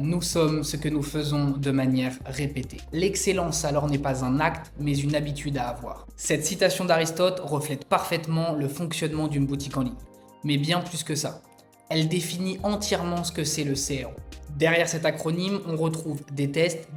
Nous sommes ce que nous faisons de manière répétée. L'excellence alors n'est pas un acte, mais une habitude à avoir. Cette citation d'Aristote reflète parfaitement le fonctionnement d'une boutique en ligne. Mais bien plus que ça. Elle définit entièrement ce que c'est le CRO. Derrière cet acronyme, on retrouve des tests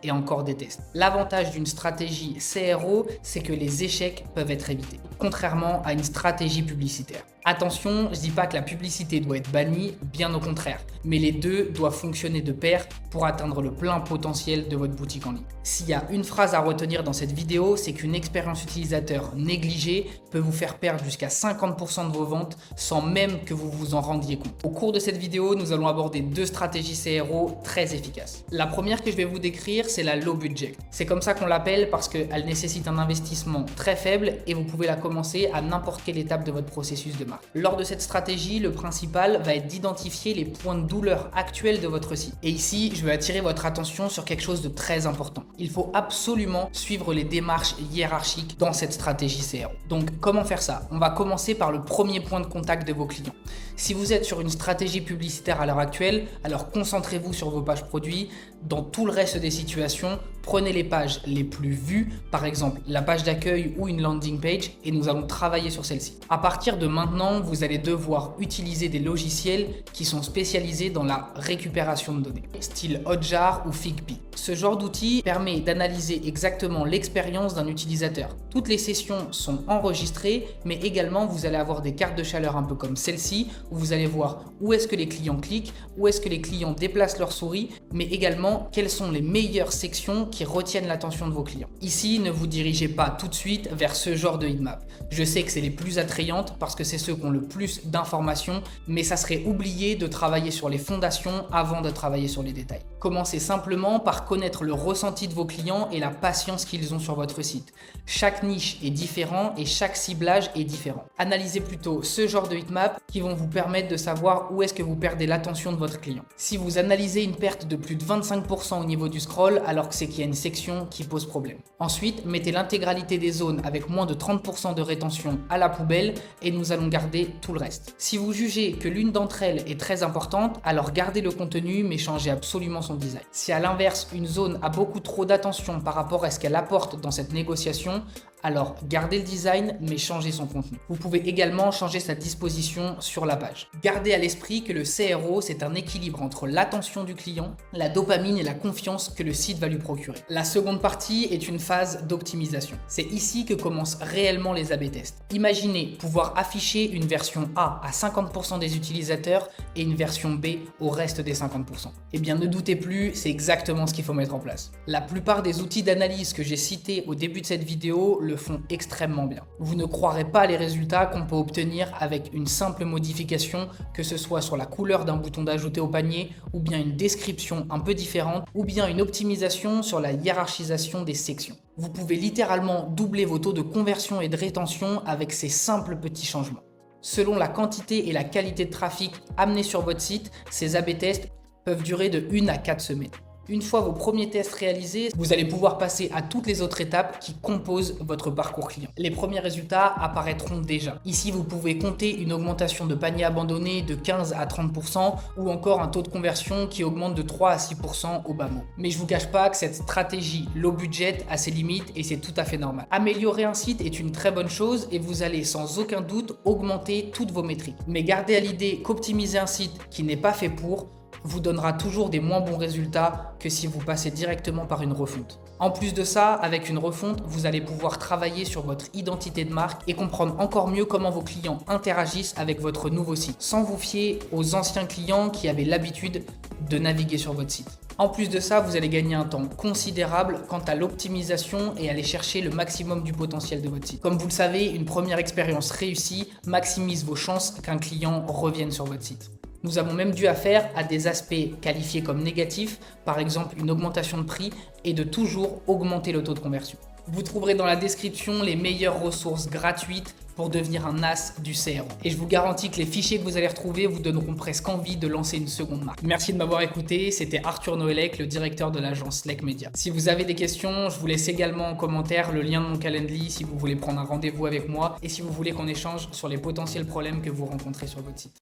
et encore des tests. L'avantage d'une stratégie CRO, c'est que les échecs peuvent être évités, contrairement à une stratégie publicitaire. Attention, je dis pas que la publicité doit être bannie, bien au contraire, mais les deux doivent fonctionner de pair pour atteindre le plein potentiel de votre boutique en ligne. S'il y a une phrase à retenir dans cette vidéo, c'est qu'une expérience utilisateur négligée peut vous faire perdre jusqu'à 50% de vos ventes sans même que vous vous en rendiez compte. Au cours de cette vidéo, nous allons aborder deux stratégies CRO très efficaces. La première que je vais vous décrire, c'est la low budget. C'est comme ça qu'on l'appelle parce qu'elle nécessite un investissement très faible et vous pouvez la commencer à n'importe quelle étape de votre processus de marque. Lors de cette stratégie, le principal va être d'identifier les points de douleur actuels de votre site. Et ici, je veux attirer votre attention sur quelque chose de très important. Il faut absolument suivre les démarches hiérarchiques dans cette stratégie CRO. Donc, comment faire ça? On va commencer par le premier point de contact de vos clients. Si vous êtes sur une stratégie publicitaire à l'heure actuelle, alors concentrez-vous sur vos pages produits. Dans tout le reste des situations, prenez les pages les plus vues, par exemple la page d'accueil ou une landing page, et nous allons travailler sur celle-ci. À partir de maintenant, vous allez devoir utiliser des logiciels qui sont spécialisés dans la récupération de données, style Hotjar ou Figpea. Ce genre d'outil permet d'analyser exactement l'expérience d'un utilisateur. Toutes les sessions sont enregistrées, mais également vous allez avoir des cartes de chaleur un peu comme celle-ci, où vous allez voir où est-ce que les clients cliquent, où est-ce que les clients déplacent leur souris, mais également quelles sont les meilleures sections qui retiennent l'attention de vos clients. Ici, ne vous dirigez pas tout de suite vers ce genre de heatmap. Je sais que c'est les plus attrayantes parce que c'est ceux qui ont le plus d'informations, mais ça serait oublier de travailler sur les fondations avant de travailler sur les détails. Commencez simplement par connaître le ressenti de vos clients et la patience qu'ils ont sur votre site. Chaque niche est différent et chaque ciblage est différent. Analysez plutôt ce genre de heatmap qui vont vous permettre de savoir où est-ce que vous perdez l'attention de votre client. Si vous analysez une perte de plus de 25% au niveau du scroll, alors que c'est qu'il y a une section qui pose problème. Ensuite, mettez l'intégralité des zones avec moins de 30% de rétention à la poubelle et nous allons garder tout le reste. Si vous jugez que l'une d'entre elles est très importante, alors gardez le contenu mais changez absolument son design. Si à l'inverse, une zone a beaucoup trop d'attention par rapport à ce qu'elle apporte dans cette négociation, alors gardez le design mais changez son contenu. Vous pouvez également changer sa disposition sur la page. Gardez à l'esprit que le CRO, c'est un équilibre entre l'attention du client, la dopamine et la confiance que le site va lui procurer. La seconde partie est une phase d'optimisation. C'est ici que commencent réellement les A/B tests. Imaginez pouvoir afficher une version A à 50% des utilisateurs et une version B au reste des 50%. Eh bien ne doutez plus, c'est exactement ce qu'il faut mettre en place. La plupart des outils d'analyse que j'ai cités au début de cette vidéo le font extrêmement bien. Vous ne croirez pas les résultats qu'on peut obtenir avec une simple modification, que ce soit sur la couleur d'un bouton d'ajouter au panier, ou bien une description un peu différente, ou bien une optimisation sur la hiérarchisation des sections. Vous pouvez littéralement doubler vos taux de conversion et de rétention avec ces simples petits changements. Selon la quantité et la qualité de trafic amené sur votre site, ces A/B tests peuvent durer de 1 à 4 semaines. Une fois vos premiers tests réalisés, vous allez pouvoir passer à toutes les autres étapes qui composent votre parcours client. Les premiers résultats apparaîtront déjà. Ici, vous pouvez compter une augmentation de panier abandonné de 15 à 30% ou encore un taux de conversion qui augmente de 3 à 6% au bas mot. Mais je vous cache pas que cette stratégie low budget a ses limites et c'est tout à fait normal. Améliorer un site est une très bonne chose et vous allez sans aucun doute augmenter toutes vos métriques. Mais gardez à l'idée qu'optimiser un site qui n'est pas fait pour vous donnera toujours des moins bons résultats que si vous passez directement par une refonte. En plus de ça, avec une refonte, vous allez pouvoir travailler sur votre identité de marque et comprendre encore mieux comment vos clients interagissent avec votre nouveau site, sans vous fier aux anciens clients qui avaient l'habitude de naviguer sur votre site. En plus de ça, vous allez gagner un temps considérable quant à l'optimisation et aller chercher le maximum du potentiel de votre site. Comme vous le savez, une première expérience réussie maximise vos chances qu'un client revienne sur votre site. Nous avons même dû affaire à des aspects qualifiés comme négatifs, par exemple une augmentation de prix, et de toujours augmenter le taux de conversion. Vous trouverez dans la description les meilleures ressources gratuites pour devenir un as du CRO. Et je vous garantis que les fichiers que vous allez retrouver vous donneront presque envie de lancer une seconde marque. Merci de m'avoir écouté, c'était Arthur Noëlec, le directeur de l'agence Lec Media. Si vous avez des questions, je vous laisse également en commentaire le lien de mon Calendly si vous voulez prendre un rendez-vous avec moi et si vous voulez qu'on échange sur les potentiels problèmes que vous rencontrez sur votre site.